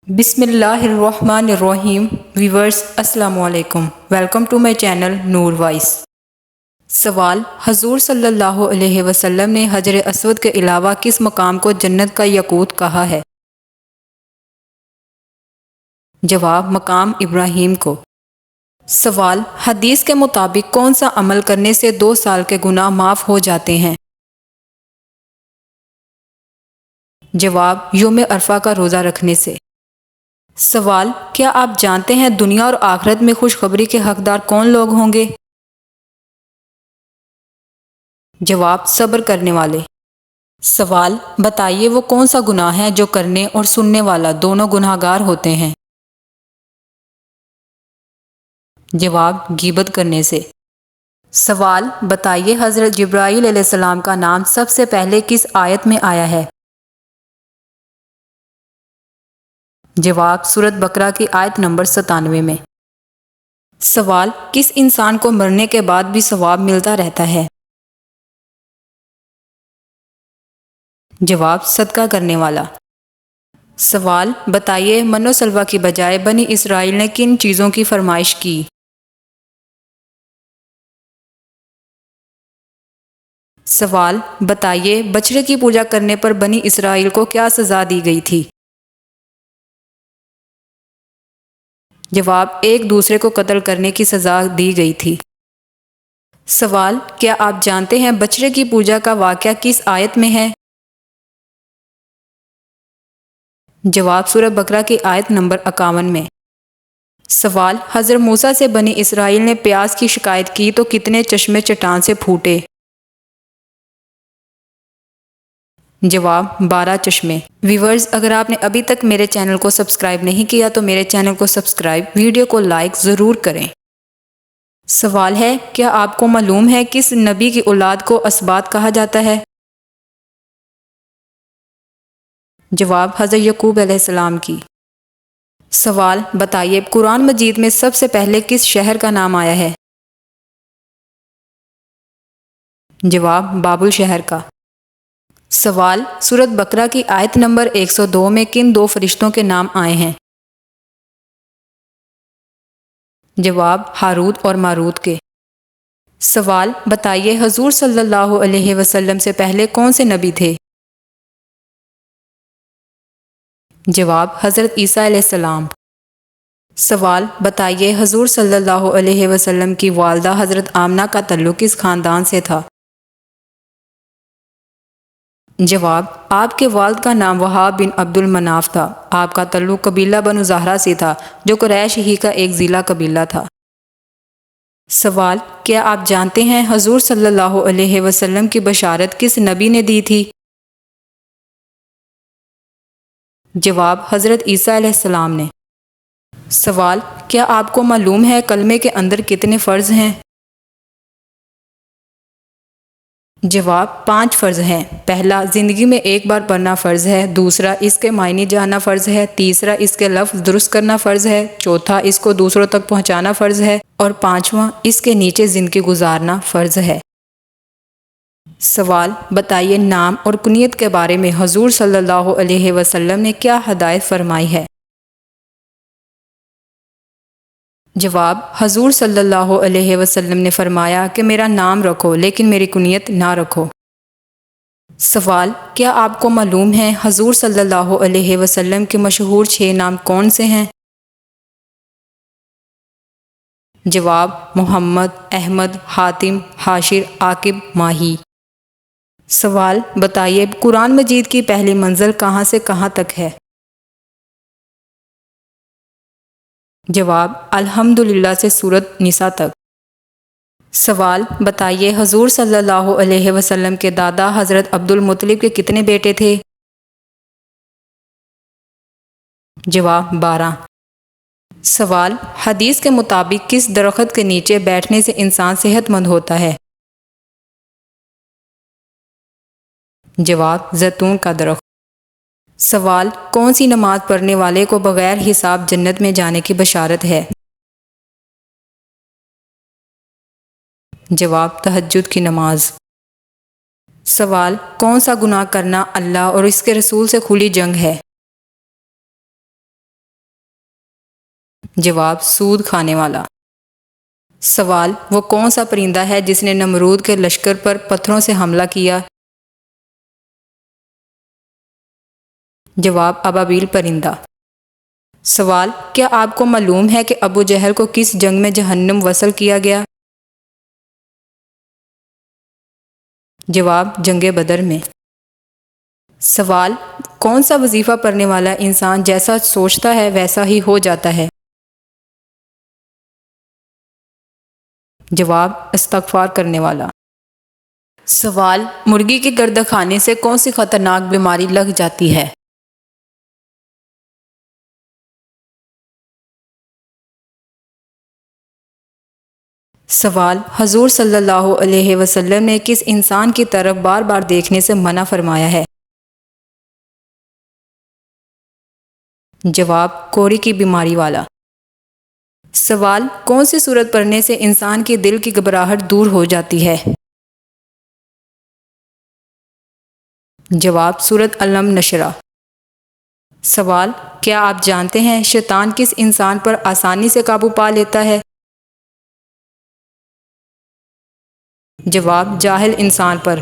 بسم اللہ الرحمن الرحیم ویورز السلام علیکم، welcome to my channel Noor voice. سوال: حضور صلی اللہ علیہ وسلم نے حجر اسود کے علاوہ کس مقام کو جنت کا یاقوت کہا ہے؟ جواب: مقام ابراہیم کو۔ سوال: حدیث کے مطابق کون سا عمل کرنے سے 2 سال کے گناہ معاف ہو جاتے ہیں؟ جواب: یوم عرفہ کا روزہ رکھنے سے۔ سوال: کیا آپ جانتے ہیں دنیا اور آخرت میں خوشخبری کے حقدار کون لوگ ہوں گے؟ جواب: صبر کرنے والے۔ سوال: بتائیے وہ کون سا گناہ ہے جو کرنے اور سننے والا دونوں گناہگار ہوتے ہیں؟ جواب: غیبت کرنے سے۔ سوال: بتائیے حضرت جبرائیل علیہ السلام کا نام سب سے پہلے کس آیت میں آیا ہے؟ جواب: سورۃ بقرہ کی آیت نمبر 97 میں۔ سوال: کس انسان کو مرنے کے بعد بھی ثواب ملتا رہتا ہے؟ جواب: صدقہ کرنے والا۔ سوال: بتائیے من و سلوہ کی بجائے بنی اسرائیل نے کن چیزوں کی فرمائش کی؟ سوال: بتائیے بچڑے کی پوجا کرنے پر بنی اسرائیل کو کیا سزا دی گئی تھی؟ جواب: ایک دوسرے کو قتل کرنے کی سزا دی گئی تھی۔ سوال: کیا آپ جانتے ہیں بچڑے کی پوجا کا واقعہ کس آیت میں ہے؟ جواب: سورۃ بقرہ کی آیت نمبر 51 میں۔ سوال: حضرت موسیٰ سے بنی اسرائیل نے پیاس کی شکایت کی تو کتنے چشمے چٹان سے پھوٹے؟ جواب: 12 چشمے۔ ویورز، اگر آپ نے ابھی تک میرے چینل کو سبسکرائب نہیں کیا تو میرے چینل کو سبسکرائب، ویڈیو کو لائک ضرور کریں۔ سوال ہے: کیا آپ کو معلوم ہے کس نبی کی اولاد کو اسباط کہا جاتا ہے؟ جواب: حضرت یعقوب علیہ السلام کی۔ سوال: بتائیے قرآن مجید میں سب سے پہلے کس شہر کا نام آیا ہے؟ جواب: بابل شہر کا۔ سوال: سورۃ بقرہ کی آیت نمبر 102 میں کن 2 فرشتوں کے نام آئے ہیں؟ جواب: ہاروت اور ماروت کے۔ سوال: بتائیے حضور صلی اللہ علیہ وسلم سے پہلے کون سے نبی تھے؟ جواب: حضرت عیسیٰ علیہ السلام۔ سوال: بتائیے حضور صلی اللہ علیہ وسلم کی والدہ حضرت آمنہ کا تعلق کس خاندان سے تھا؟ جواب: آپ کے والد کا نام وہاب بن عبد المناف تھا۔ آپ کا تعلق قبیلہ بنو زہرہ سے تھا جو قریش ہی کا ایک ضلع قبیلہ تھا۔ سوال: کیا آپ جانتے ہیں حضور صلی اللہ علیہ وسلم کی بشارت کس نبی نے دی تھی؟ جواب: حضرت عیسیٰ علیہ السلام نے۔ سوال: کیا آپ کو معلوم ہے کلمے کے اندر کتنے فرض ہیں؟ جواب: 5 فرض ہیں۔ پہلا، زندگی میں ایک بار پڑھنا فرض ہے۔ دوسرا، اس کے معنی جاننا فرض ہے۔ تیسرا، اس کے لفظ درست کرنا فرض ہے۔ چوتھا، اس کو دوسروں تک پہنچانا فرض ہے۔ اور پانچواں، اس کے نیچے زندگی گزارنا فرض ہے۔ سوال: بتائیے نام اور کنیت کے بارے میں حضور صلی اللہ علیہ وسلم نے کیا ہدایت فرمائی ہے؟ جواب: حضور صلی اللہ علیہ وسلم نے فرمایا کہ میرا نام رکھو لیکن میری کنیت نہ رکھو۔ سوال: کیا آپ کو معلوم ہے حضور صلی اللہ علیہ وسلم کے مشہور 6 نام کون سے ہیں؟ جواب: محمد، احمد، حاتم، حاشر، عاقب، ماہی۔ سوال: بتائیے قرآن مجید کی پہلی منزل کہاں سے کہاں تک ہے؟ جواب: الحمدللہ سے سورۃ نساء تک۔ سوال: بتائیے حضور صلی اللہ علیہ وسلم کے دادا حضرت عبد المطلب کے کتنے بیٹے تھے؟ جواب: 12۔ سوال: حدیث کے مطابق کس درخت کے نیچے بیٹھنے سے انسان صحت مند ہوتا ہے؟ جواب: زیتون کا درخت۔ سوال: کون سی نماز پڑھنے والے کو بغیر حساب جنت میں جانے کی بشارت ہے؟ جواب: تہجد کی نماز۔ سوال: کون سا گناہ کرنا اللہ اور اس کے رسول سے کھلی جنگ ہے؟ جواب سود کھانے والا۔ سوال وہ کون سا پرندہ ہے جس نے نمرود کے لشکر پر پتھروں سے حملہ کیا؟ جواب ابابیل پرندہ۔ سوال کیا آپ کو معلوم ہے کہ ابو جہل کو کس جنگ میں جہنم وصل کیا گیا؟ جواب جنگ بدر میں۔ سوال کون سا وظیفہ پڑھنے والا انسان جیسا سوچتا ہے ویسا ہی ہو جاتا ہے؟ جواب استغفار کرنے والا۔ سوال مرغی کے گردہ کھانے سے کون سی خطرناک بیماری لگ جاتی ہے؟ سوال حضور صلی اللہ علیہ وسلم نے کس انسان کی طرف بار بار دیکھنے سے منع فرمایا ہے؟ جواب کوڑی کی بیماری والا۔ سوال کون سی سورت پڑھنے سے انسان کے دل کی گھبراہٹ دور ہو جاتی ہے؟ جواب سورت علم نشرہ۔ سوال کیا آپ جانتے ہیں شیطان کس انسان پر آسانی سے قابو پا لیتا ہے؟ جواب جاہل انسان پر۔